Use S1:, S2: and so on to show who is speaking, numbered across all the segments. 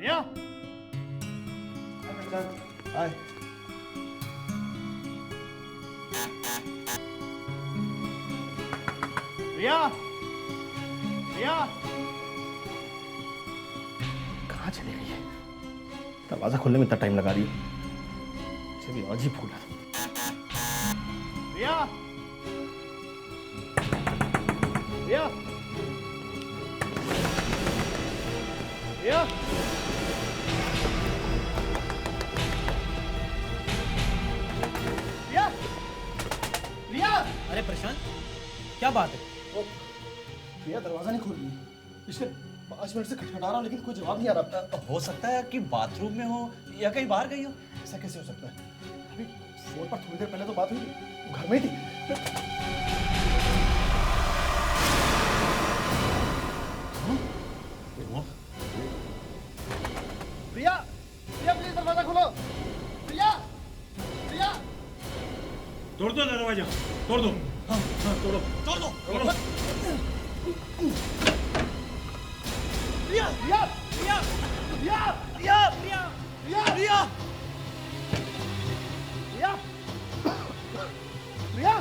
S1: प्रिया
S2: आए।
S1: प्रिया प्रिया
S2: कहाँ चली गई है? दरवाजा खोलने में इतना टाइम लगा रही है, मुझे भी आज ही भूला।
S1: प्रिया प्रिया प्रिया प्रिया प्रिया।
S3: अरे प्रशांत, क्या बात है?
S2: प्रिया दरवाजा नहीं खोल रही है। पिछले 5 मिनट से खटखटा रहा हूँ लेकिन कोई जवाब नहीं आ रहा।
S3: हो सकता है कि बाथरूम में हो या कहीं बाहर गई हो।
S2: ऐसा कैसे हो सकता है? अभी फोन पर थोड़ी देर पहले तो बात हुई थी, वो घर में ही थी। प्रिया प्रिया प्लीज दरवाजा खोलो। प्रिया प्रिया
S1: तोड़ दो दरवाजा, तोड़ दो।
S3: हाँ हाँ, तोड़ो तोड़ दो।
S2: प्रिया प्रिया
S3: प्रिया
S2: प्रिया
S3: प्रिया प्रिया
S2: प्रिया
S3: प्रिया
S2: प्रिया प्रिया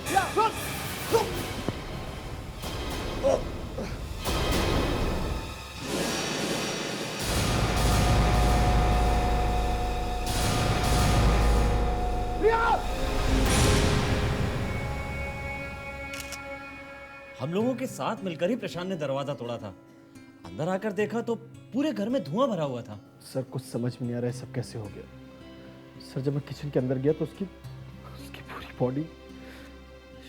S2: प्रिया रुक रुक।
S3: हम लोगों के साथ मिलकर ही प्रशांत ने दरवाजा तोड़ा था। अंदर आकर देखा तो पूरे घर में धुआं भरा हुआ था।
S2: सर कुछ समझ में नहीं आ रहा है सब कैसे हो गया। सर जब मैं किचन के अंदर गया तो उसकी पूरी बॉडी,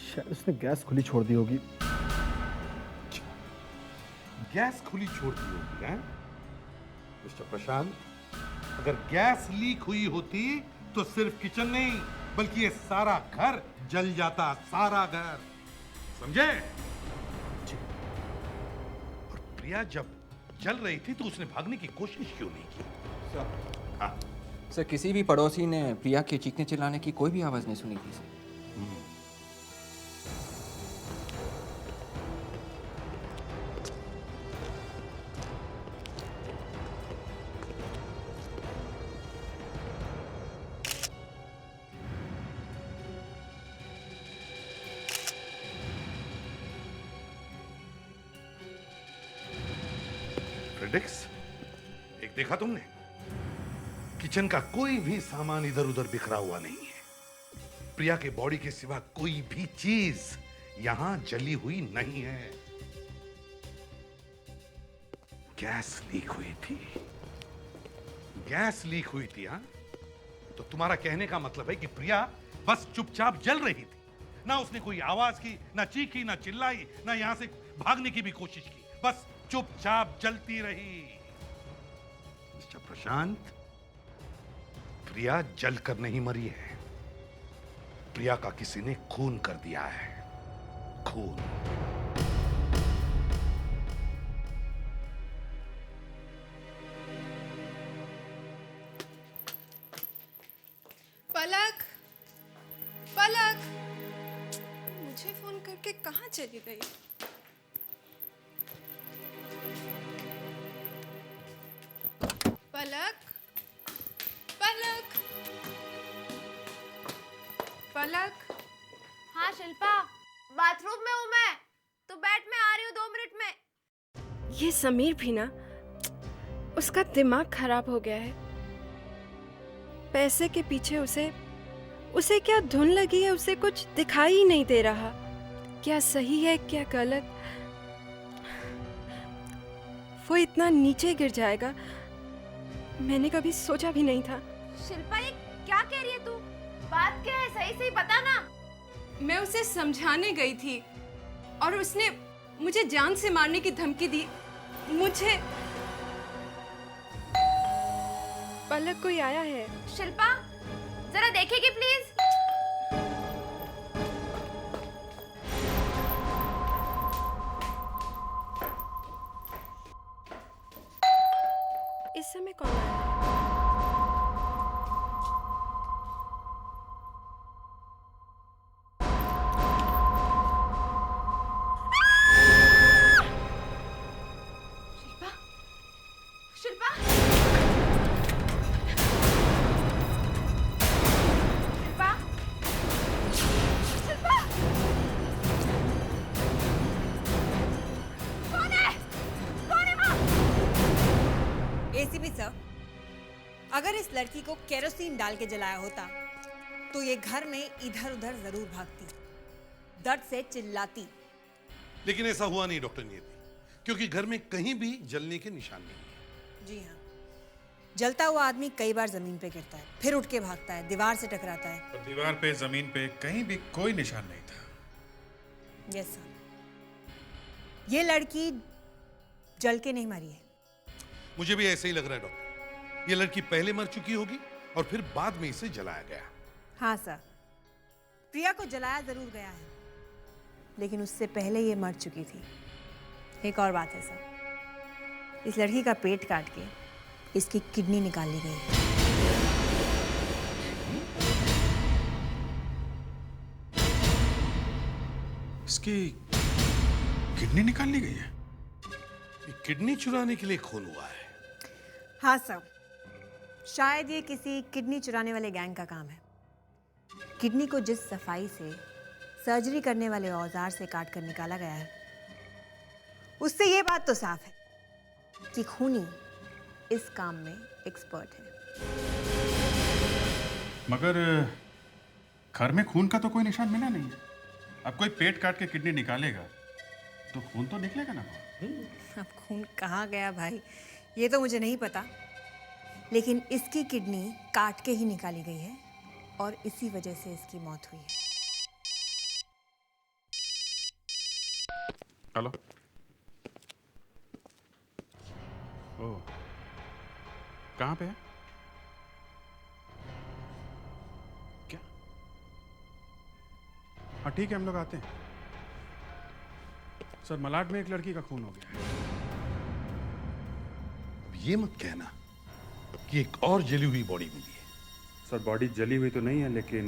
S2: शायद उसने गैस खुली छोड़ दी होगी।
S4: गैस खुली छोड़ दी होगी हैं? मिस्टर प्रशांत, अगर गैस लीक हुई होती तो सिर्फ किचन नहीं बल्कि ये सारा घर जल जाता, सारा घर, समझे? और प्रिया जब जल रही थी तो उसने भागने की कोशिश क्यों नहीं की? हाँ,
S5: सर किसी भी पड़ोसी ने प्रिया के चीखने चिल्लाने की कोई भी आवाज नहीं सुनी थी सर।
S4: फ्रेडेक्स, एक देखा तुमने? किचन का कोई भी सामान इधर उधर बिखरा हुआ नहीं है। प्रिया के बॉडी के सिवा कोई भी चीज यहां जली हुई नहीं है। गैस लीक हुई थी, गैस लीक हुई थी। हाँ, तो तुम्हारा कहने का मतलब है कि प्रिया बस चुपचाप जल रही थी, ना उसने कोई आवाज की, ना चीखी, ना चिल्लाई, ना यहां से भागने की भी कोशिश की, बस चुपचाप जलती रही। मिस्टर प्रशांत, प्रिया जलकर नहीं मरी है, प्रिया का किसी ने खून कर दिया है। खून।
S6: पलक, पलक, मुझे फोन करके कहाँ चली गई? पलक, पलक, पलक।
S7: हाँ शिल्पा, बाथरूम में हूँ मैं, तो बैठ, मैं आ रही हूँ 2 मिनट में।
S6: ये समीर भी ना, उसका दिमाग खराब हो गया है। पैसे के पीछे उसे क्या धुन लगी है, उसे कुछ दिखाई ही नहीं दे रहा। क्या सही है क्या गलत, वो इतना नीचे गिर जाएगा मैंने कभी सोचा भी नहीं था।
S7: शिल्पा, ये क्या कह रही है तू? बात क्या है, सही सही बता ना।
S6: मैं उसे समझाने गई थी और उसने मुझे जान से मारने की धमकी दी। मुझे पलक कोई आया है।
S7: शिल्पा, जरा देखेगी प्लीज।
S6: इस समय कौन आया है?
S8: भी सर, अगर इस लड़की को केरोसिन डाल के जलाया होता तो ये घर में इधर उधर जरूर भागती, दर्द से चिल्लाती।
S4: लेकिन ऐसा हुआ नहीं डॉक्टर नियति, क्योंकि घर में कहीं भी जलने के निशान नहीं है।
S8: जी हाँ, जलता हुआ आदमी कई बार जमीन पे गिरता है, फिर उठ के भागता है, दीवार से टकराता है।
S9: पर दीवार पे, जमीन पे कहीं भी कोई निशान नहीं था।
S8: यस सर, ये लड़की जल के नहीं मरी है।
S4: मुझे भी ऐसे ही लग रहा है डॉक्टर, ये लड़की पहले मर चुकी होगी और फिर बाद में इसे जलाया गया।
S8: हाँ सर, प्रिया को जलाया जरूर गया है, लेकिन उससे पहले ये मर चुकी थी। एक और बात है सर, इस लड़की का पेट काट के इसकी किडनी निकाल ली गई है।
S9: इसकी किडनी निकाल ली गई है।
S4: ये किडनी चुराने के लिए खून हुआ है।
S8: हाँ सर, शायद ये किसी किडनी चुराने वाले गैंग का काम है। किडनी को जिस सफाई से सर्जरी करने वाले औजार से काट कर निकाला गया है, उससे ये बात तो साफ है कि खूनी इस काम में एक्सपर्ट है।
S9: मगर घर में खून का तो कोई निशान मिला नहीं है। अब कोई पेट काट के किडनी निकालेगा तो खून तो निकलेगा ना।
S8: अब खून कहाँ गया भाई, ये तो मुझे नहीं पता, लेकिन इसकी किडनी काट के ही निकाली गई है और इसी वजह से इसकी मौत हुई है।
S9: हेलो। ओह, कहाँ पे है? क्या? हाँ ठीक है, हम लोग आते हैं। सर, मलाड में एक लड़की का खून हो गया है।
S4: ये मत कहना कि एक और जली हुई बॉडी मिली है।
S9: सर, बॉडी जली हुई तो नहीं है, लेकिन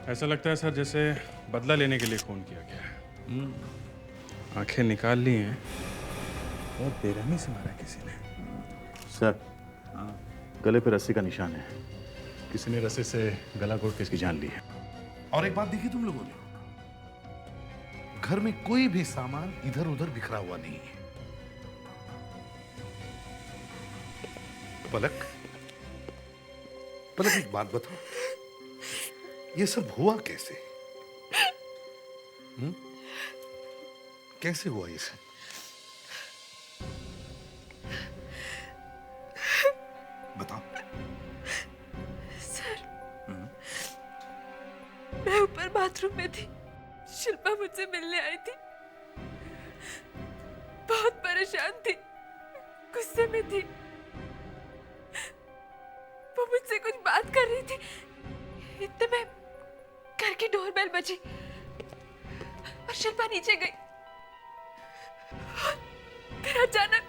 S9: ऐसा लगता है सर जैसे बदला लेने के लिए खून किया गया है। आंखें निकाल ली हैं और बेरहमी से मारा किसी ने।
S10: सर, गले पे रस्सी का निशान है। किसी ने रस्सी से गला घोट के इसकी जान ली है।
S4: और एक बात देखी तुम लोगों ने, घर में कोई भी सामान इधर उधर बिखरा हुआ नहीं है। पलक, पलक एक बात बताओ, ये सब हुआ कैसे? कैसे हुआ ये सब? बताओ।
S6: सर, मैं ऊपर बाथरूम में थी, शिल्पा मुझसे मिलने आई थी। बहुत परेशान थी, गुस्से में थी। वो मुझसे कुछ बात कर रही थी, इतने में घर की डोरबेल बजी और शिल्पा नीचे गई। फिर अचानक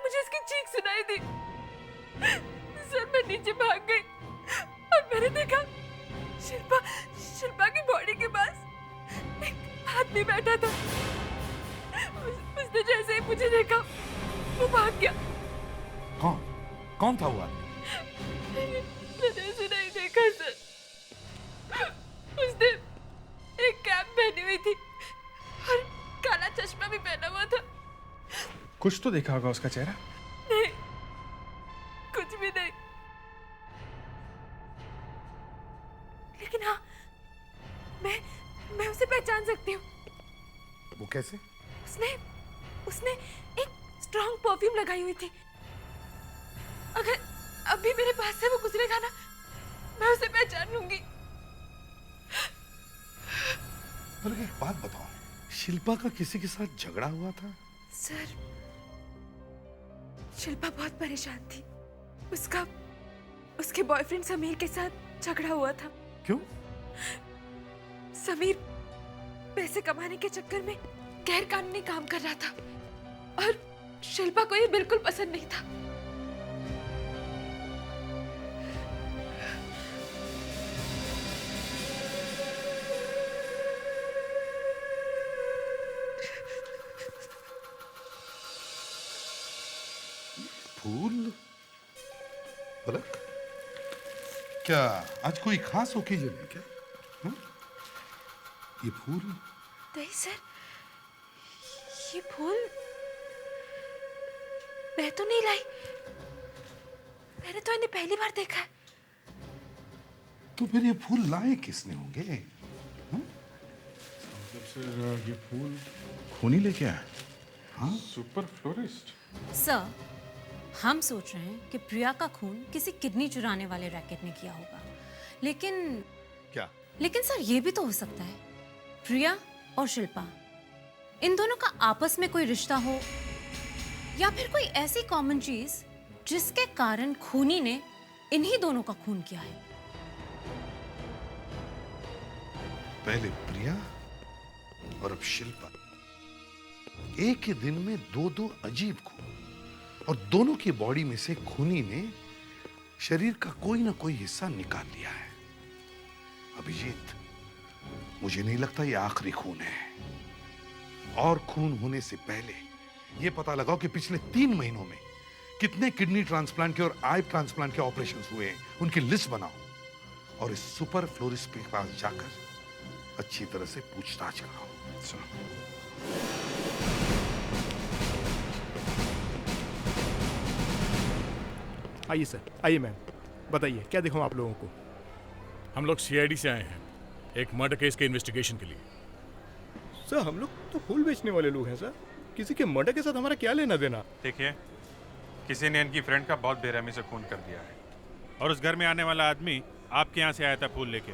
S6: मुझे उसकी चीख सुनाई दी। सर, मैं नीचे भाग गई और मैंने देखा शिल्पा की बॉडी के पास एक आदमी बैठा था। उसने जैसे ही मुझे देखा वो भाग गया।
S4: कौन था वो आदमी?
S6: मैंने उसे नहीं देखा सर। उसने एक कैप पहनी हुई थी और काला चश्मा भी पहना हुआ था।
S9: कुछ तो देखा होगा उसका चेहरा।
S6: नहीं, कुछ भी नहीं। लेकिन हाँ, मैं उसे पहचान सकती हूँ।
S4: वो कैसे?
S6: उसने एक स्ट्रॉन्ग परफ्यूम लगाई हुई थी। अगर अभी मेरे पास से वो गुजरेगा ना, मैं उसे पहचान लूंगी।
S4: पर एक बात बताओ, शिल्पा का किसी के साथ झगड़ा हुआ था?
S6: सर, शिल्पा बहुत परेशान थी। उसके बॉयफ्रेंड समीर के साथ झगड़ा हुआ था।
S4: क्यों?
S6: समीर पैसे कमाने के चक्कर में गैर कानूनी काम कर रहा था और शिल्पा को ये बिल्कुल पसंद नहीं था।
S4: फूल? पलक, क्या आज कोई खास ओकेजन है क्या? ये फूल?
S6: नहीं सर,
S11: ये फूल मैं तो नहीं लाई, मैंने तो इन्हें पहली बार देखा है।
S4: तो फिर ये फूल लाए किसने होंगे?
S9: सर ये फूल
S10: खूनी लेके आया?
S4: हाँ,
S9: सुपर फ्लोरिस्ट।
S8: सर, हम सोच रहे हैं कि प्रिया का खून किसी किडनी चुराने वाले रैकेट ने किया होगा, लेकिन
S4: क्या?
S8: सर ये भी तो हो सकता है प्रिया और शिल्पा, इन दोनों का आपस में कोई रिश्ता हो, या फिर कोई ऐसी कॉमन चीज जिसके कारण खूनी ने इन्हीं दोनों का खून किया है।
S4: पहले प्रिया और अब शिल्पा, एक ही दिन में दो दो अजीब खून, और दोनों की बॉडी में से खूनी ने शरीर का कोई ना कोई हिस्सा निकाल लिया है। अभिजीत, मुझे नहीं लगता ये आखिरी खून है। और खून होने से पहले ये पता लगाओ कि पिछले 3 महीनों में कितने किडनी ट्रांसप्लांट के और आई ट्रांसप्लांट के ऑपरेशंस हुए हैं, उनकी लिस्ट बनाओ और इस सुपर फ्लोरिस्ट के पास जाकर अच्छी तरह से पूछताछ कराओ।
S12: आइए सर, आइए मैम, बताइए क्या दिखाऊं आप लोगों को?
S13: हम लोग सीआईडी से आए हैं एक मर्डर केस के इन्वेस्टिगेशन के लिए।
S12: सर हम लोग तो फूल बेचने वाले लोग हैं सर, किसी के मर्डर के साथ हमारा क्या लेना देना?
S9: देखिए, किसी ने इनकी फ्रेंड का बहुत बेरहमी से खून कर दिया है, और उस घर में आने वाला आदमी आपके यहाँ से आया था फूल लेके।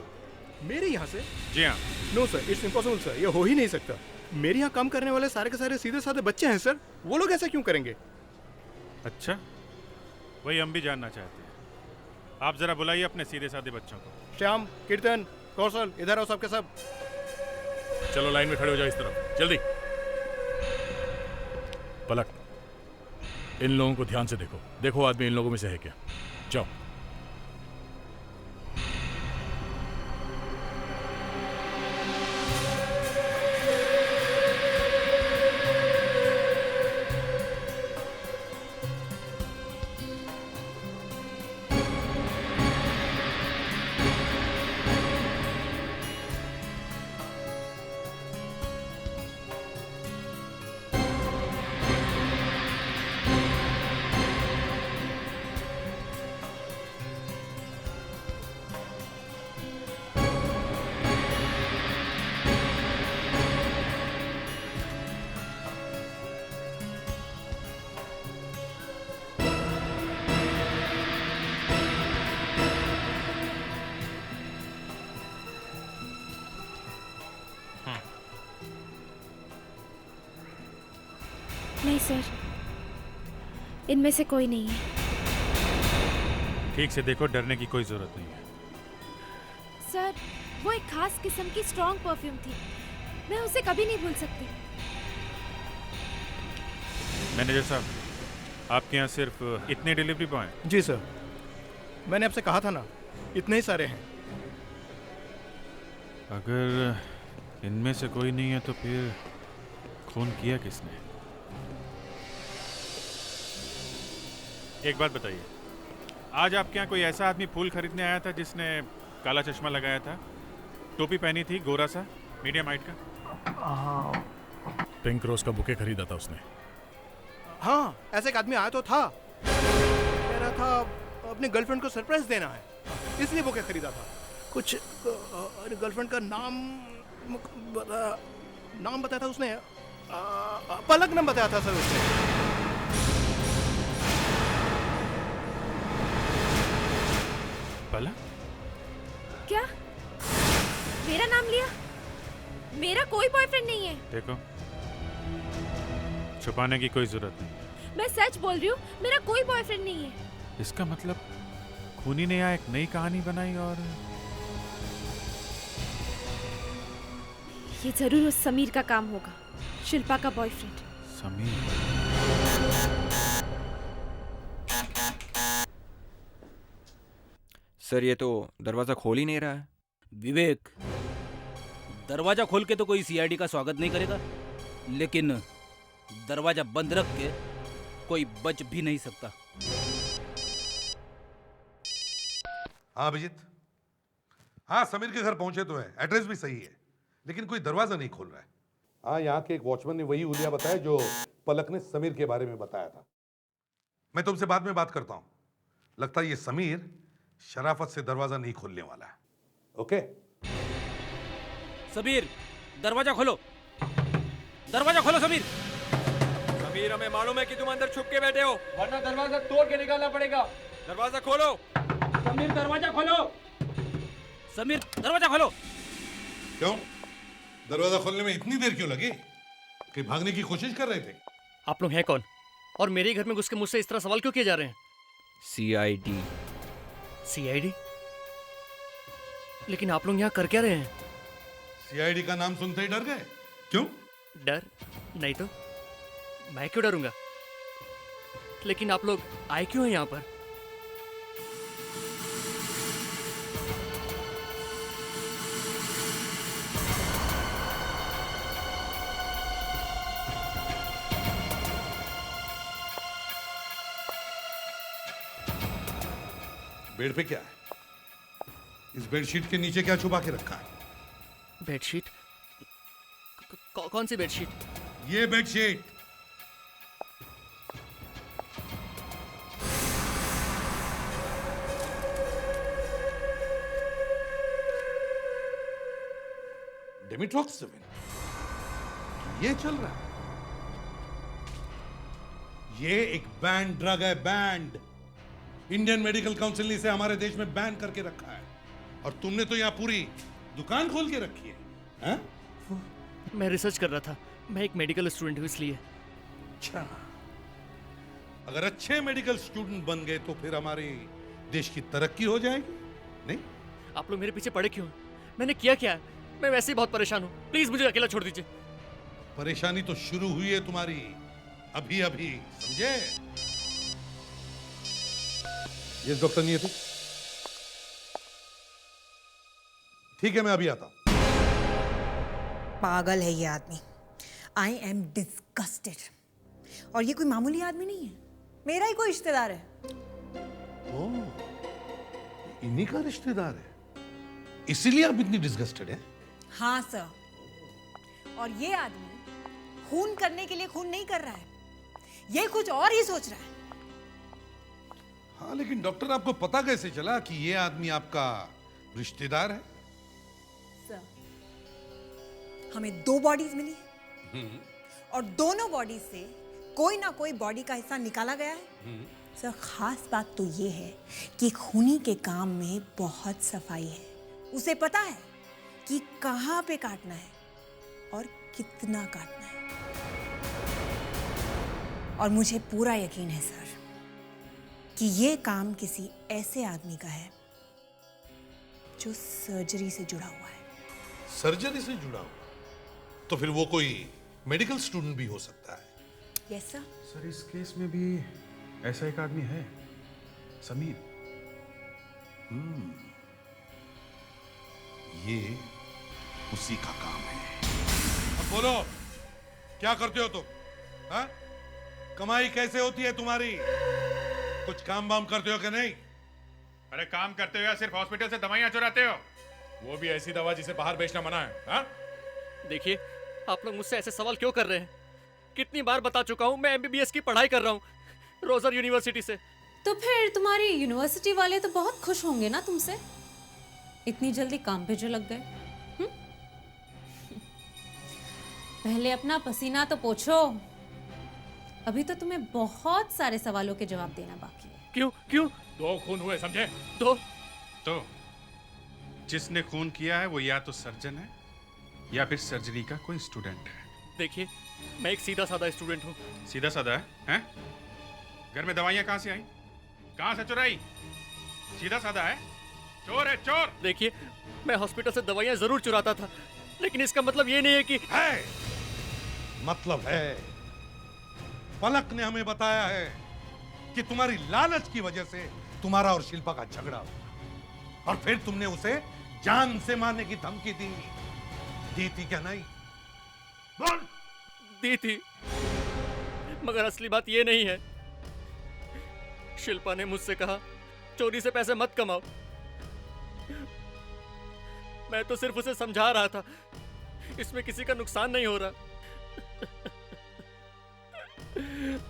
S12: मेरे यहाँ से?
S9: जी हाँ।
S12: No sir, it's impossible sir, ये हो ही नहीं सकता। मेरे यहाँ काम करने वाले सारे के सारे सीधे साधे बच्चे हैं सर, वो लोग ऐसा क्यों करेंगे?
S9: अच्छा, वही हम भी जानना चाहते हैं। आप जरा बुलाइए अपने सीधे साधे बच्चों को।
S12: श्याम, कीर्तन, कौशल, इधर आओ सबके सब।
S13: चलो लाइन में खड़े हो जाओ इस तरफ, जल्दी। पलक, इन लोगों को ध्यान से देखो, देखो आदमी इन लोगों में से है क्या। जाओ।
S11: नहीं सर, इनमें से कोई नहीं है।
S9: ठीक से देखो, डरने की कोई जरूरत नहीं है।
S11: सर, वो एक खास किस्म की स्ट्रॉन्ग परफ्यूम थी, मैं उसे कभी नहीं भूल सकती।
S9: मैनेजर साहब, आपके यहाँ सिर्फ इतने डिलीवरी बॉय हैं?
S12: जी सर, मैंने आपसे कहा था ना, इतने ही सारे हैं।
S9: अगर इनमें से कोई नहीं है तो फिर खून किया किसने? एक बात बताइए, आज आपके यहाँ कोई ऐसा आदमी फूल खरीदने आया था जिसने काला चश्मा लगाया था, टोपी पहनी थी, गोरा सा, मीडियम हाइट का?
S13: पिंक रोज का बुके खरीदा था उसने।
S12: हाँ, ऐसे एक आदमी आया तो था, कह रहा था अपने गर्लफ्रेंड को सरप्राइज देना है, इसलिए बुके खरीदा था। कुछ गर्लफ्रेंड का नाम बताया था उसने, पलक नाम बताया था सर उसने।
S9: पलक?
S11: क्या? मेरा नाम लिया? मेरा कोई बॉयफ्रेंड नहीं है।
S9: देखो, छुपाने की कोई जरूरत नहीं।
S11: मैं सच बोल रही हूँ, मेरा कोई बॉयफ्रेंड नहीं है।
S9: इसका मतलब खूनी ने यहाँ एक नई कहानी बनाई, और
S11: ये जरूर उस समीर का काम होगा, शिल्पा का बॉयफ्रेंड।
S9: समीर?
S5: सर ये तो दरवाजा खोल ही नहीं रहा है।
S14: विवेक, दरवाजा खोल के तो कोई सीआईडी का स्वागत नहीं करेगा, लेकिन दरवाजा बंद रख के कोई बच भी नहीं सकता।
S4: हाँ अभिजीत, हाँ समीर के घर पहुंचे तो है, एड्रेस भी सही है, लेकिन कोई दरवाजा नहीं खोल रहा है। हाँ, यहाँ के एक वॉचमैन ने वही हुलिया बताया जो पलक ने समीर के बारे में बताया था। मैं तुमसे बाद में बात करता हूं। लगता है ये समीर शराफत से दरवाजा नहीं खोलने वाला है। ओके?
S14: सबीर, दरवाजा खोलो। दरवाजा खोलो सबीर।
S5: समीर, हमें मालूम है कि तुम अंदर छुप के बैठे हो, वरना दरवाजा तोड़ के निकालना पड़ेगा। दरवाजा खोलो।
S14: समीर, दरवाजा खोलो। समीर, दरवाजा खोलो।
S4: क्यों? दरवाजा खोलने में इतनी देर क्यों लगी? कि भागने की कोशिश कर रहे थे?
S15: आप लोग हैं कौन? और मेरे घर में घुस के मुझसे इस तरह सवाल क्यों किए जा रहे हैं?
S5: CID।
S15: CID? लेकिन आप लोग यहाँ कर क्या रहे हैं?
S4: CID का नाम सुनते ही डर गए? क्यों?
S15: डर? नहीं तो मैं क्यों डरूंगा? लेकिन आप लोग आए क्यों हैं यहाँ पर?
S4: बेड पे क्या है? इस बेडशीट के नीचे क्या छुपा के रखा है?
S15: बेडशीट? कौन सी बेडशीट?
S4: ये बेडशीट। डेमिट्रॉक्सिविन। ये चल रहा है। ये एक बैंड ड्रग है, बैंड। इंडियन मेडिकल काउंसिल ने इसे हमारे देश में बैन करके रखा है, और तुमने तो यहाँ पूरी दुकान खोल के रखी है, हैं?
S15: मैं रिसर्च कर रहा था, मैं एक मेडिकल स्टूडेंट हूँ इसलिए।
S4: अच्छा, अगर अच्छे मेडिकल स्टूडेंट बन गए तो फिर हमारे देश की तरक्की हो जाएगी, नहीं?
S15: आप लोग मेरे पीछे पड़े क्यों? मैंने किया क्या है? मैं वैसे ही बहुत परेशान हूँ, प्लीज मुझे अकेला छोड़ दीजिए।
S4: परेशानी तो शुरू हुई है तुम्हारी, अभी अभी, समझे? ये डॉक्टर नहीं है? ठीक है, मैं अभी आता हूं।
S8: पागल है ये आदमी। I am disgusted. और ये कोई मामूली आदमी नहीं है, मेरा ही कोई रिश्तेदार है।
S4: ओह, इन्हीं का रिश्तेदार है, इसीलिए आप इतनी डिस्गस्टेड हैं?
S8: हाँ सर। और ये आदमी खून करने के लिए खून नहीं कर रहा है, ये कुछ और ही सोच रहा है।
S4: हाँ, लेकिन डॉक्टर, आपको पता कैसे चला कि ये आदमी आपका रिश्तेदार है?
S8: सर, हमें 2 बॉडीज मिली है, और दोनों बॉडीज से कोई ना कोई बॉडी का हिस्सा निकाला गया है। सर, खास बात तो ये है कि खूनी के काम में बहुत सफाई है। उसे पता है कि कहाँ पे काटना है और कितना काटना है। और मुझे पूरा यकीन है सर कि ये काम किसी ऐसे आदमी का है जो सर्जरी से जुड़ा हुआ है।
S4: सर्जरी से जुड़ा हुआ? तो फिर वो कोई मेडिकल स्टूडेंट भी हो सकता है।
S8: Yes sir.
S10: सर, इस केस में भी ऐसा एक आदमी है, समीर।
S4: ये उसी का काम है। अब बोलो, क्या करते हो तुम? हाँ? कमाई कैसे होती है तुम्हारी? कुछ काम वाम करते हो कि नहीं?
S9: अरे काम करते हो या सिर्फ हॉस्पिटल से दवाइयां चुराते हो? वो भी ऐसी दवा जिसे बाहर बेचना मना है। हाँ?
S15: देखिए, आप लोग मुझसे ऐसे सवाल क्यों कर रहे हैं? कितनी बार बता चुका हूँ, मैं MBBS की पढ़ाई कर रहा हूँ रोजर यूनिवर्सिटी से।
S16: तो फिर तुम्हारी यूनिवर्सिटी वाले तो बहुत खुश होंगे ना तुमसे, इतनी जल्दी काम पे जो लग गए। पहले अपना पसीना तो पोंछो, अभी तो तुम्हें बहुत सारे सवालों के जवाब देना बाकी है।
S15: क्यों?
S9: 2 खून हुए, समझे?
S15: 2?
S9: तो जिसने खून किया है वो या तो सर्जन है या फिर सर्जरी का कोई स्टूडेंट है।
S15: देखिए, मैं एक सीधा साधा स्टूडेंट हूँ।
S9: सीधा साधा है? हैं? घर में दवाइयाँ कहाँ से आई? कहाँ से चुराई? सीधा साधा है? चोर है, चोर।
S15: देखिए, मैं हॉस्पिटल से दवाइयाँ जरूर चुराता था, लेकिन इसका मतलब ये नहीं है कि
S4: मतलब है। पलक ने हमें बताया है कि तुम्हारी लालच की वजह से तुम्हारा और शिल्पा का झगड़ा हुआ, और फिर तुमने उसे जान से मारने की धमकी दी थी क्या? नहीं बोल।
S15: दी थी, मगर असली बात ये नहीं है। शिल्पा ने मुझसे कहा, चोरी से पैसे मत कमाओ। मैं तो सिर्फ उसे समझा रहा था, इसमें किसी का नुकसान नहीं हो रहा।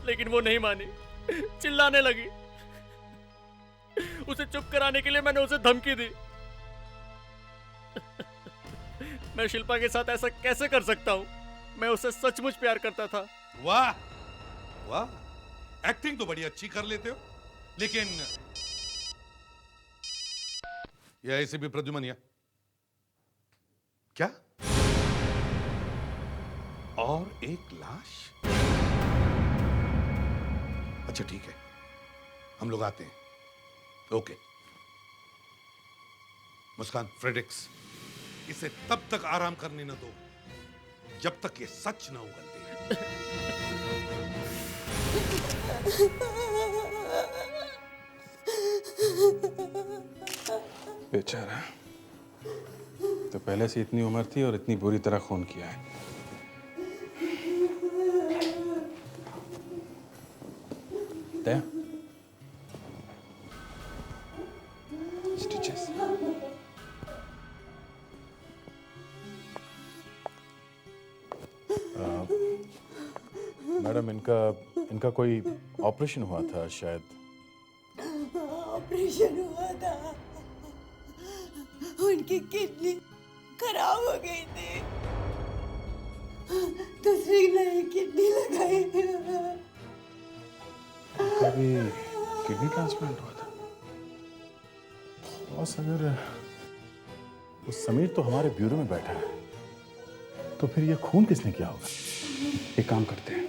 S15: लेकिन वो नहीं मानी, चिल्लाने लगी। उसे चुप कराने के लिए मैंने उसे धमकी दी। मैं शिल्पा के साथ ऐसा कैसे कर सकता हूँ? मैं उसे सचमुच प्यार करता था।
S4: वाह वाह, एक्टिंग तो बड़ी अच्छी कर लेते हो, लेकिन यह ऐसे भी प्रद्युमन क्या? और एक लाश? अच्छा ठीक है, हम लोग आते हैं। ओके मुस्कान, फ्रेडरिक्स, इसे तब तक आराम करने न दो जब तक ये सच न उगल दे।
S10: बेचारा, तो पहले से इतनी उम्र थी और इतनी बुरी तरह खून किया है। दया, स्टिचेस। मैडम, इनका कोई ऑपरेशन हुआ था शायद।
S17: ऑपरेशन हुआ था, उनकी किडनी खराब हो गई थी, दूसरी नई किडनी लगाई।
S10: कभी किडनी ट्रांसप्लांट हुआ था। बॉस, अगर वो समीर तो हमारे ब्यूरो में बैठा है, तो फिर ये खून किसने किया होगा? एक काम करते हैं,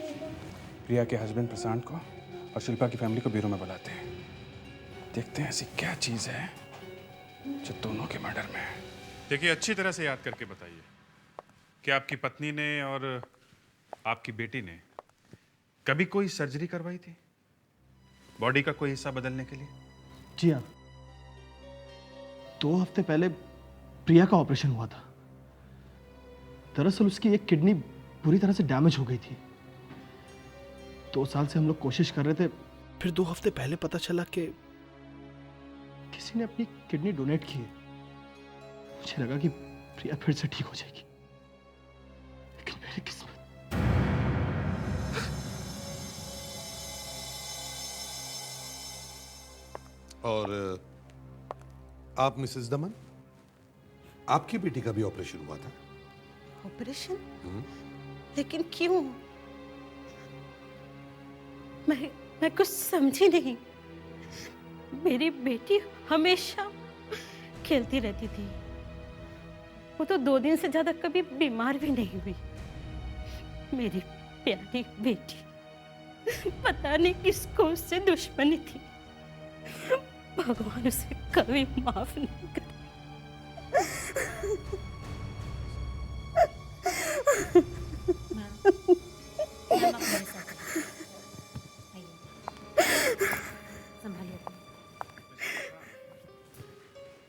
S10: प्रिया के हस्बैंड प्रशांत को और शिल्पा की फैमिली को ब्यूरो में बुलाते हैं, देखते हैं ऐसी क्या चीज है जो दोनों के मर्डर में है।
S9: देखिए, अच्छी तरह से याद करके बताइए कि आपकी पत्नी ने और आपकी बेटी ने कभी कोई सर्जरी करवाई थी बॉडी का कोई हिस्सा बदलने के लिए?
S2: जी हाँ, 2 हफ्ते पहले प्रिया का ऑपरेशन हुआ था। दरअसल उसकी एक किडनी बुरी तरह से डैमेज हो गई थी। 2 साल से हम लोग कोशिश कर रहे थे, फिर 2 हफ्ते पहले पता चला कि किसी ने अपनी किडनी डोनेट की है। मुझे लगा कि प्रिया फिर से ठीक हो जाएगी, लेकिन मेरी किस्मत।
S4: और आप मिसेस दमन, आपकी बेटी का भी ऑपरेशन हुआ था?
S17: ऑपरेशन? लेकिन क्यों? मैं कुछ समझी नहीं। मेरी बेटी हमेशा खेलती रहती थी, वो तो 2 दिन से ज्यादा कभी बीमार भी नहीं हुई। मेरी प्यारी बेटी, पता नहीं किसको उससे दुश्मनी थी। भगवान उसे कभी माफ नहीं करे।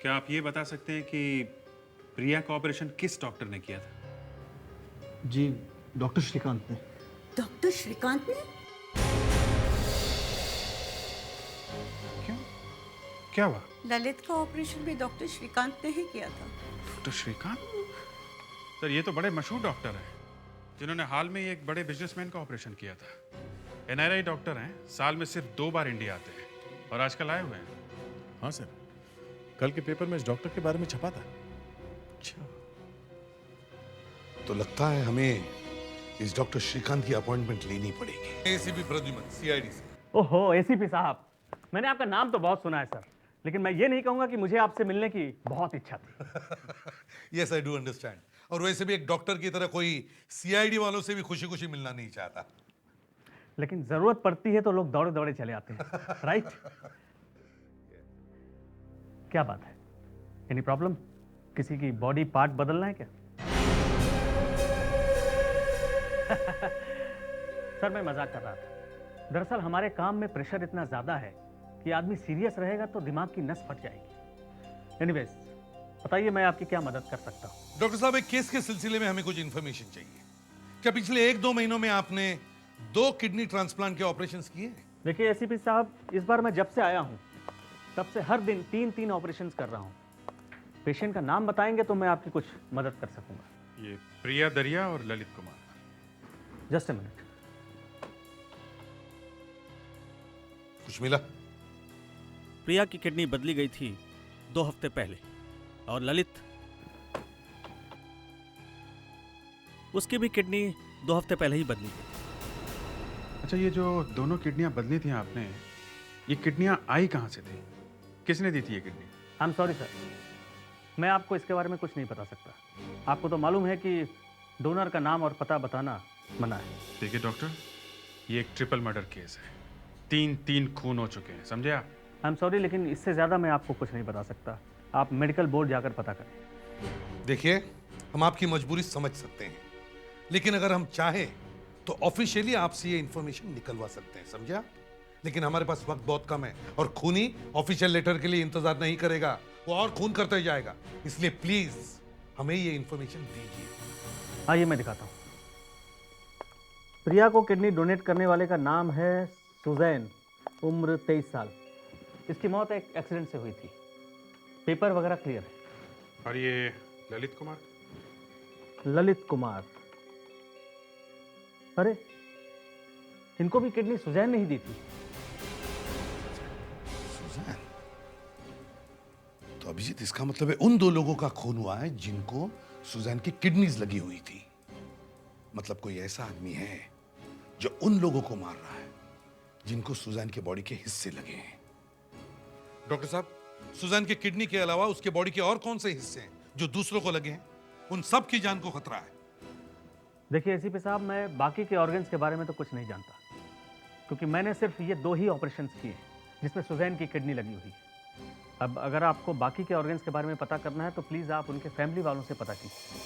S9: क्या आप ये बता सकते हैं कि प्रिया का ऑपरेशन किस डॉक्टर ने किया था?
S2: जी, डॉक्टर श्रीकांत ने।
S17: डॉक्टर श्रीकांत ने?
S9: क्या हुआ?
S17: ललित का ऑपरेशन भी डॉक्टर श्रीकांत ने ही किया था।
S9: डॉक्टर श्रीकांत? सर, ये तो बड़े मशहूर डॉक्टर हैं जिन्होंने हाल में ही एक बड़े बिजनेसमैन का ऑपरेशन किया था। NRI डॉक्टर हैं, साल में सिर्फ 2 बार इंडिया आते हैं और आजकल आए हुए हैं।
S10: हाँ सर, कल के पेपर में इस डॉक्टर के बारे में छपा था।
S4: अच्छा, तो लगता है हमें इस डॉक्टर श्रीकांत की अपॉइंटमेंट लेनी पड़ेगी। एसीपी प्रद्युमन, CID से।
S1: ओहो, ACP साहब, मैंने आपका नाम तो बहुत सुना है सर, लेकिन मैं ये नहीं कहूंगा कि मुझे आपसे मिलने की बहुत इच्छा थी।
S4: Yes, I do understand. और वैसे भी एक डॉक्टर की तरह कोई CID वालों से भी खुशी खुशी मिलना नहीं चाहता।
S1: लेकिन जरूरत पड़ती है तो लोग दौड़े दौड़े चले आते हैं, राइट? क्या बात है? Any problem? किसी की बॉडी पार्ट बदलना है क्या? सर, मैं मजाक कर रहा था। दरअसल हमारे काम में प्रेशर इतना ज्यादा है कि आदमी सीरियस रहेगा तो दिमाग की नस फट जाएगी। एनीवेज, बताइए मैं आपकी क्या मदद कर सकता हूँ?
S4: डॉक्टर साहब, एक केस के सिलसिले में हमें कुछ इंफॉर्मेशन चाहिए। क्या पिछले 1-2 महीनों में आपने 2 किडनी ट्रांसप्लांट के ऑपरेशंस किए?
S1: देखिए ACP साहब, इस बार मैं जब से आया हूँ तब से हर दिन 3-3 ऑपरेशंस कर रहा हूँ। पेशेंट का नाम बताएंगे तो मैं आपकी कुछ मदद कर सकूंगा।
S9: ये प्रिया दरिया और Lalit Kumar.
S1: Just a minute.
S4: कुछ मिला?
S14: प्रिया की किडनी बदली गई थी 2 हफ्ते पहले, और ललित, उसकी भी किडनी 2 हफ्ते पहले ही बदली गई।
S10: अच्छा, ये जो दोनों किडनियां बदली थी आपने, ये किडनियां आई कहाँ से थी? किसने दी थी ये kidney?
S1: I am sorry sir, मैं आपको इसके बारे में कुछ नहीं बता सकता। आपको तो मालूम है कि डोनर का नाम और पता बताना मना है।
S10: देखिए डॉक्टर, ये एक ट्रिपल मर्डर केस है। 3 खून हो चुके हैं, समझे आप?
S1: आई एम सॉरी, लेकिन इससे ज़्यादा मैं आपको कुछ नहीं बता सकता। आप मेडिकल बोर्ड जाकर पता करें।
S4: देखिए, हम आपकी मजबूरी समझ सकते हैं, लेकिन अगर हम चाहें तो ऑफिशियली आपसे ये इंफॉर्मेशन निकलवा सकते हैं, समझा? लेकिन हमारे पास वक्त बहुत कम है और खूनी ऑफिशियल लेटर के लिए इंतजार नहीं करेगा, वो और खून करते जाएगा। इसलिए प्लीज हमें ये इंफॉर्मेशन दीजिए।
S1: आइए मैं दिखाता हूँ। प्रिया को किडनी डोनेट करने वाले का नाम है सुजैन, उम्र 23 साल। इसकी मौत एक एक्सीडेंट से हुई थी। पेपर वगैरह क्लियर है।
S10: और ये ललित कुमार?
S1: ललित कुमार, अरे इनको भी किडनी सुजैन ने ही दी थी।
S4: सुजैन? तो अभिजीत, इसका मतलब है उन 2 लोगों का खून हुआ है जिनको सुजैन की किडनीज लगी हुई थी। मतलब कोई ऐसा आदमी है जो उन लोगों को मार रहा है जिनको सुजैन के बॉडी के हिस्से लगे हैं। डॉक्टर साहब, सुजैन के किडनी के अलावा उसके बॉडी के और कौन से हिस्से हैं जो दूसरों को लगे हैं? उन सब की जान को खतरा है।
S1: देखिए एसीपी साहब, मैं बाकी के ऑर्गन्स के बारे में तो कुछ नहीं जानता, क्योंकि मैंने सिर्फ ये 2 ही ऑपरेशंस किए जिसमें सुजैन की किडनी लगी हुई है। अब अगर आपको बाकी के ऑर्गन्स के बारे में पता करना है तो प्लीज़ आप उनके फैमिली वालों से पता कीजिए।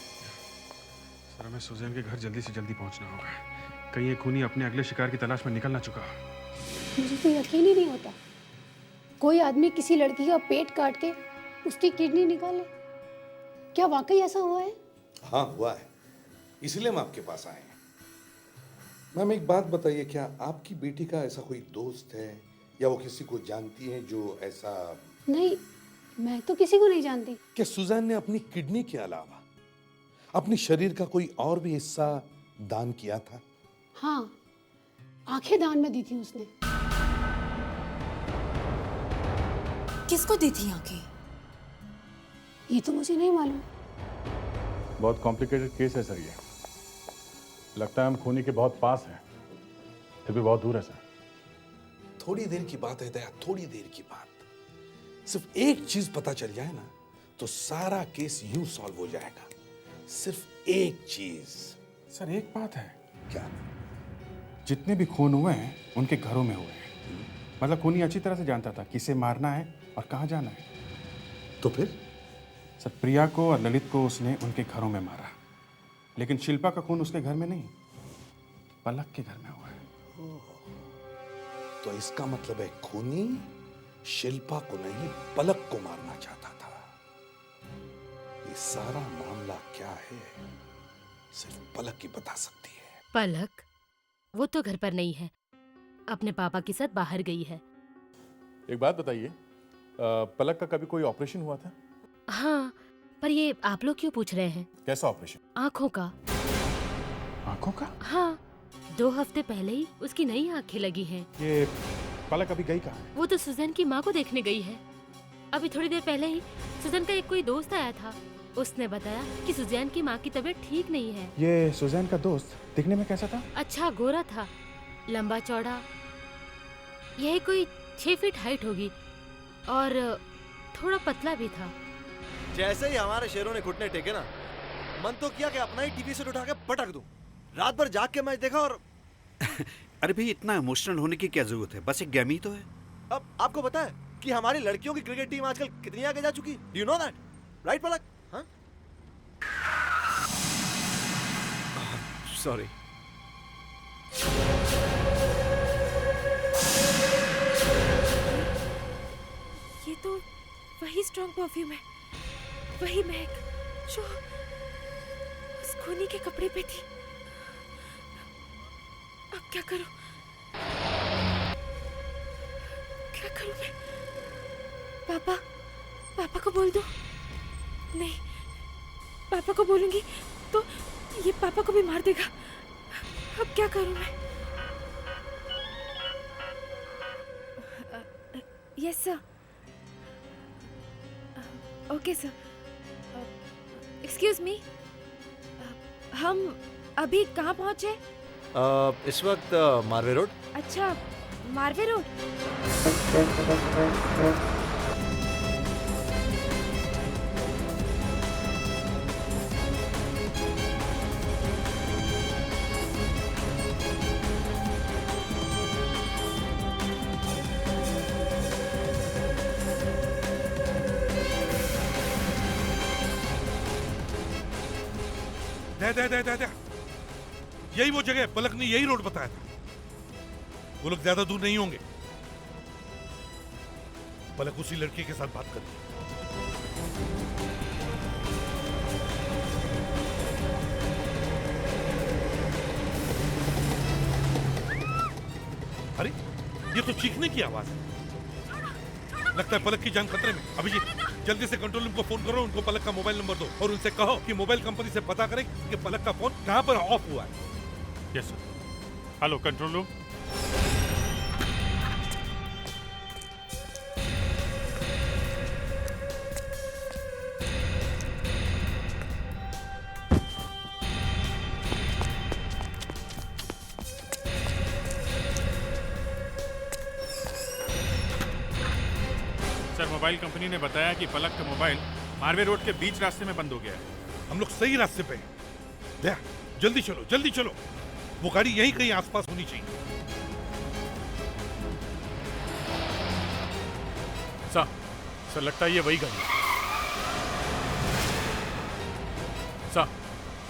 S10: सर, हमें सुजैन के घर जल्दी से जल्दी पहुंचना होगा। कहीं ये खूनी अपने अगले शिकार की तलाश में निकल ना चुका।
S18: मुझे तो यकीन ही नहीं होता, कोई आदमी किसी लड़की का पेट काट के उसकी किडनी निकाले। क्या वाकई ऐसा हुआ है?
S4: हाँ, हुआ है, इसलिए हम आपके पास आए हैं। मैम, एक बात बताइए, क्या आपकी बेटी का ऐसा कोई दोस्त है या वो किसी को जानती है जो ऐसा?
S18: नहीं, मैं तो किसी को नहीं जानती।
S4: क्या सुजैन ने अपनी किडनी के अलावा अपने शरीर का कोई और भी हिस्सा दान किया था?
S18: हाँ, आंखें दान में दी थी उसने।
S16: किसको दी थी आंखें?
S18: ये तो मुझे नहीं मालूम।
S13: बहुत कॉम्प्लिकेटेड केस है सर ये। लगता है हम खूनी के बहुत पास हैं, फिर भी बहुत दूर है सर।
S4: थोड़ी देर की बात है दया, थोड़ी देर की बात। सिर्फ एक चीज पता चल जाए ना तो सारा केस यूं सॉल्व हो जाएगा। सिर्फ एक चीज।
S10: सर, एक बात है।
S4: क्या?
S10: जितने भी खून हुए हैं उनके घरों में हुए हैं। मतलब खूनी अच्छी तरह से जानता था किसे मारना है और कहाँ जाना है।
S4: तो फिर?
S10: सर, प्रिया को और ललित को उसने उनके घरों में मारा, लेकिन शिल्पा का खून उसके घर में नहीं, पलक के घर में हुआ है।
S4: तो इसका मतलब है खूनी शिल्पा को नहीं, पलक को मारना चाहता था। ये सारा मामला क्या है सिर्फ पलक ही बता सकती है।
S19: पलक? वो तो घर पर नहीं है, अपने पापा के साथ बाहर गई है।
S13: एक बात बताइए, पलक का कभी कोई ऑपरेशन हुआ था?
S19: हाँ, पर ये आप लोग क्यों पूछ रहे हैं?
S13: कैसा ऑपरेशन?
S19: आँखों का।
S10: आँखों का?
S19: हाँ, 2 हफ्ते पहले ही उसकी नई आँखें लगी हैं।
S10: ये पलक अभी गई कहाँ है?
S19: वो तो सुजैन की माँ को देखने गई है। अभी थोड़ी देर पहले ही सुजैन का एक कोई दोस्त आया था, उसने बताया कि सुजैन की माँ की तबीयत ठीक नहीं है।
S10: ये सुजैन का दोस्त दिखने में कैसा था?
S19: अच्छा, गोरा था, लंबा चौड़ा, यही कोई 6 फीट हाइट होगी और थोड़ा पतला भी था।
S12: जैसे ही हमारे शेरों ने घुटने टेके ना, मन तो किया कि अपना ही टीवी सेट उठा के पटक दूं। रात भर जाग के मैच देखा और
S20: अरे भाई, इतना इमोशनल होने की क्या जरूरत है? बस एक गेम ही तो है।
S12: अब आपको पता है कि हमारी लड़कियों की क्रिकेट टीम आजकल कितनी आगे जा चुकी? Do you know that? Right Palak? हाँ?
S20: सॉरी।
S11: ये तो वही स्ट्रॉन्ग परफ्यूम है, वही महक जो उस खूनी के कपड़े पे थी। अब क्या करूं? क्या करूं मैं? पापा को बोल दो? नहीं, पापा को बोलूंगी तो ये पापा को भी मार देगा। अब क्या करूं मैं? Yes sir. Okay sir. Excuse me, हम अभी कहाँ पहुँचे?
S21: इस वक्त मारवे रोड।
S11: अच्छा, मारवे रोड।
S4: दे। यही वो जगह है, पलक ने यही रोड बताया था। वो लोग ज्यादा दूर नहीं होंगे। पलक उसी लड़के के साथ बात कर रही है। अरे ये तो चीखने की आवाज है। लगता है पलक की जान खतरे में। अभिजीत, जल्दी से कंट्रोल रूम को फोन करो, उनको पलक का मोबाइल नंबर दो और उनसे कहो कि मोबाइल कंपनी से पता करें कि पलक का फोन कहां पर ऑफ हुआ है।
S9: Yes sir. Hello control room. Sir, mobile company ने बताया कि पलक का मोबाइल मारवे रोड के बीच रास्ते में बंद हो गया है।
S4: हम लोग सही रास्ते पे हैं। दया, जल्दी चलो, जल्दी चलो। वो गाड़ी यहीं कहीं आसपास होनी चाहिए।
S9: सर लगता है ये वही गाड़ी है।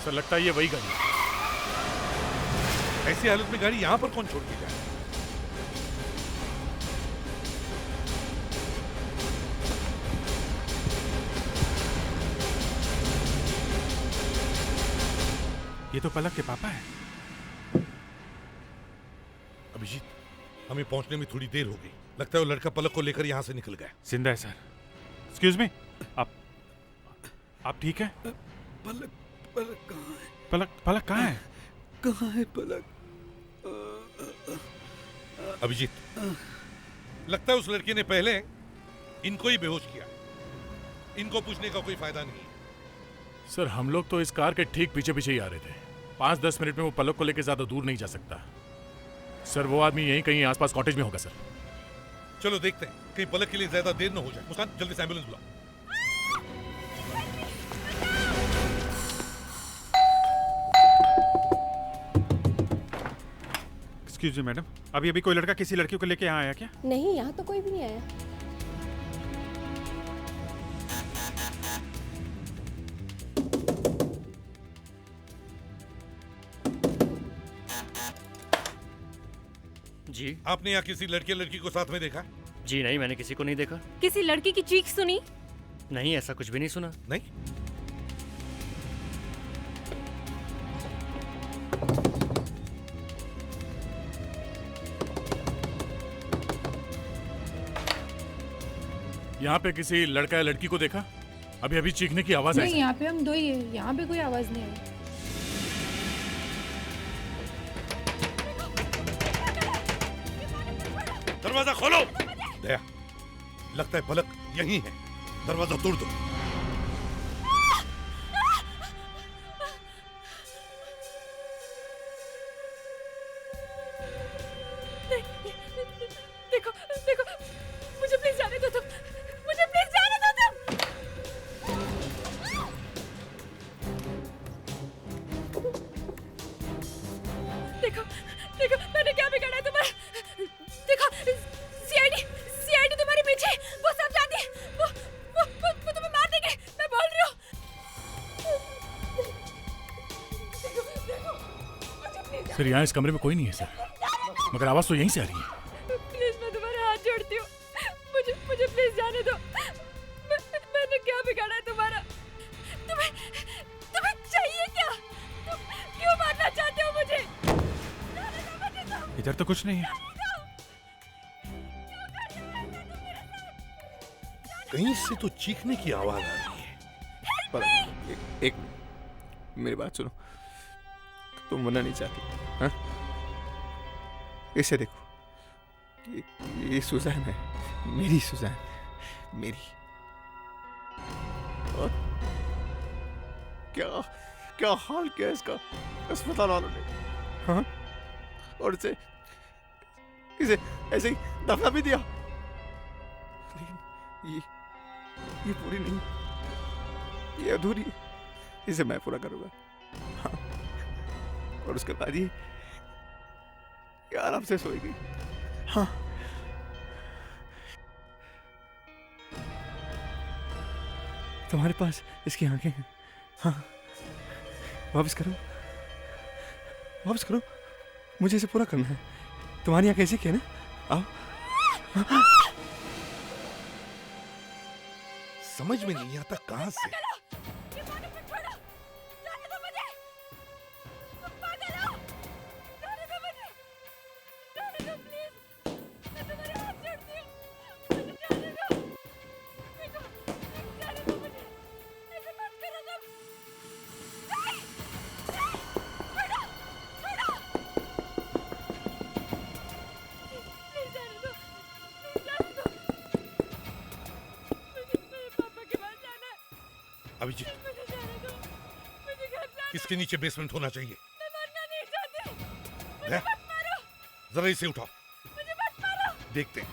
S9: सर लगता है ये वही गाड़ी है।
S4: ऐसी हालत में गाड़ी यहां पर कौन छोड़ के जाए?
S9: ये तो पलक के पापा है।
S4: अभिजीत, हमें पहुंचने में थोड़ी देर हो गई। लगता है वो लड़का पलक को लेकर यहाँ से निकल गया।
S9: जिंदा है सर। एक्सक्यूज मी, आप ठीक है?
S20: पलक कहाँ है?
S9: पलक कहाँ है?
S20: कहाँ है पलक?
S4: अभिजीत, लगता है उस लड़के ने पहले इनको ही बेहोश किया। इनको पूछने का कोई फायदा नहीं है।
S9: सर, हम लोग तो इस कार के ठीक पीछे पीछे ही आ रहे थे। 5-10 मिनट में वो पलक को लेकर ज्यादा दूर नहीं जा सकता। सर, वो आदमी यहीं कहीं आसपास कॉटेज में होगा सर।
S4: चलो देखते हैं, कहीं पलक के लिए ज्यादा देर न हो जाए। मुस्कान, जल्दी से एम्बुलेंस बुलाओ।
S9: एक्सक्यूज मी मैडम, अभी कोई लड़का किसी लड़की को लेके यहाँ आया क्या?
S18: नहीं, यहाँ तो कोई भी नहीं आया।
S15: जी,
S4: आपने यहाँ किसी लड़की को साथ में देखा?
S15: जी नहीं, मैंने किसी को नहीं देखा।
S11: किसी लड़की की चीख सुनी?
S15: नहीं, ऐसा कुछ भी नहीं सुना।
S4: नहीं?
S9: यहाँ पे किसी लड़का या लड़की को देखा? अभी चीखने की आवाज आई।
S18: नहीं, यहाँ पे हम दो ही है, यहाँ पे कोई आवाज नहीं आई।
S4: दरवाजा खोलो। दया, लगता है पलक यहीं है। दरवाजा तोड़ दो।
S11: देखो, मुझे प्लीज जाने दो तुम। मुझे प्लीज जाने दो तुम। देखो, मैंने क्या बिगाड़ा तुम्हारा? देखो, सीआईडी तुम्हारे पीछे। वो सब जानती है। वो तुम्हें मार देंगे, मैं बोल रही हूँ।
S9: सर, यहाँ इस कमरे में कोई नहीं है सर, मगर आवाज तो यहीं से आ रही है।
S11: प्लीज, मैं तुम्हारे हाथ जोड़ती हूँ। मुझे प्लीज जाने दो। मैंने क्या बिगाड़ा है तुम्हारा? तुम्हें चाहिए क्या? तुम क्यों मारना चाहते हो मुझे?
S9: इधर तो कुछ नहीं है।
S4: कहीं से तो चीखने की आवाज आ रही है।
S5: एक मेरी बात सुनो।
S12: तुम मरना नहीं चाहती, हाँ? इसे देखो, ये सुजान है, मेरी सुजान, मेरी। और क्या क्या हाल किया इसका अस्पताल वालों ने, हाँ? और इसे ऐसे ही दफना भी दिया। लेकिन ये पूरी नहीं, ये अधूरी है, इसे मैं पूरा करूंगा, हाँ। और उसके बाद ये आराम से सोएगी, हाँ। तुम्हारे पास इसकी आंखें हैं, हाँ। वापस करो, वापस करो, मुझे इसे पूरा करना है। तुम्हारी आंखें ऐसे क्या ना, आओ।
S4: समझ में नहीं आता कहां से अभिजीत, इसके नीचे बेसमेंट होना चाहिए। जरा इसे उठाओ, देखते हैं।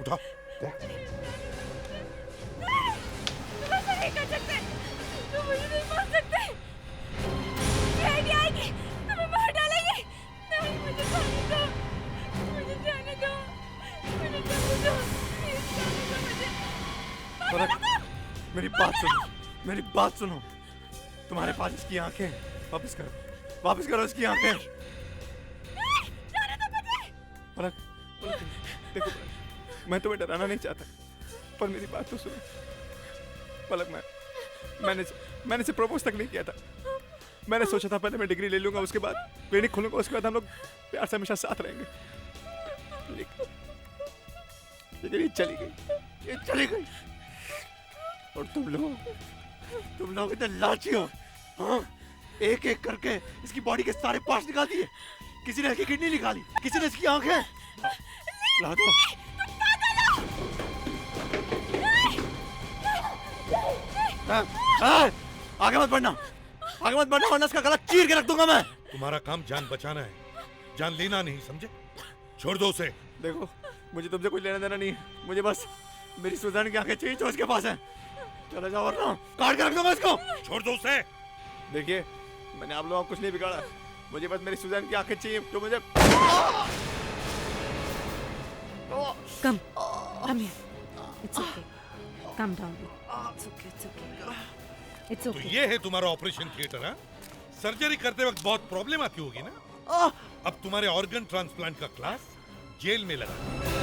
S4: उठाओ।
S12: मेरी बात सुनो, मेरी बात सुनो। तुम्हारे पास इसकी आंखें हैं, वापस करो, वापस करो इसकी आंखें। पलक, देखो, मैं तुम्हें डराना नहीं चाहता, पर मेरी बात तो सुनो। पलक, मैंने इसे प्रपोज तक नहीं किया था। मैंने सोचा था पहले मैं डिग्री ले लूंगा, उसके बाद क्लिनिक खोलूंगा, उसके बाद हम लोग प्यार से हमेशा साथ रहेंगे। लेकिन ये चली गई। और तुम लोग इतने लालची हो, हाँ? एक एक करके इसकी बॉडी के सारे पार्ट्स निकाल दिए। किसी ने इसकी किडनी निकाली, किसी ने इसकी आंखें। ला दो। आगे मत बढ़ना, वरना इसका गला चीर के रख दूंगा मैं।
S4: तुम्हारा काम जान बचाना है, जान लेना नहीं, समझे? छोड़ दो उसे।
S12: देखो, मुझे तुमसे कुछ लेना देना नहीं है, मुझे बस मेरी सुजान की आंखें चाहिए जो उसके पास है। चले जाओ वरना काट के रख दूंगा इसको।
S4: छोड़ दो उसे।
S12: देखिए, मैंने आप लोगों को कुछ नहीं बिगाड़ा, मुझे बस मेरी सुजान की आंखें चाहिए जो मुझे।
S16: Come here. It's okay. Calm down. It's okay. It's
S4: तो
S16: okay.
S4: ये है तुम्हारा ऑपरेशन थिएटर, हाँ? सर्जरी करते वक्त बहुत प्रॉब्लम आती होगी ना? अब तुम्हारे ऑर्गन ट्रांसप्लांट का क्लास जेल में लगा।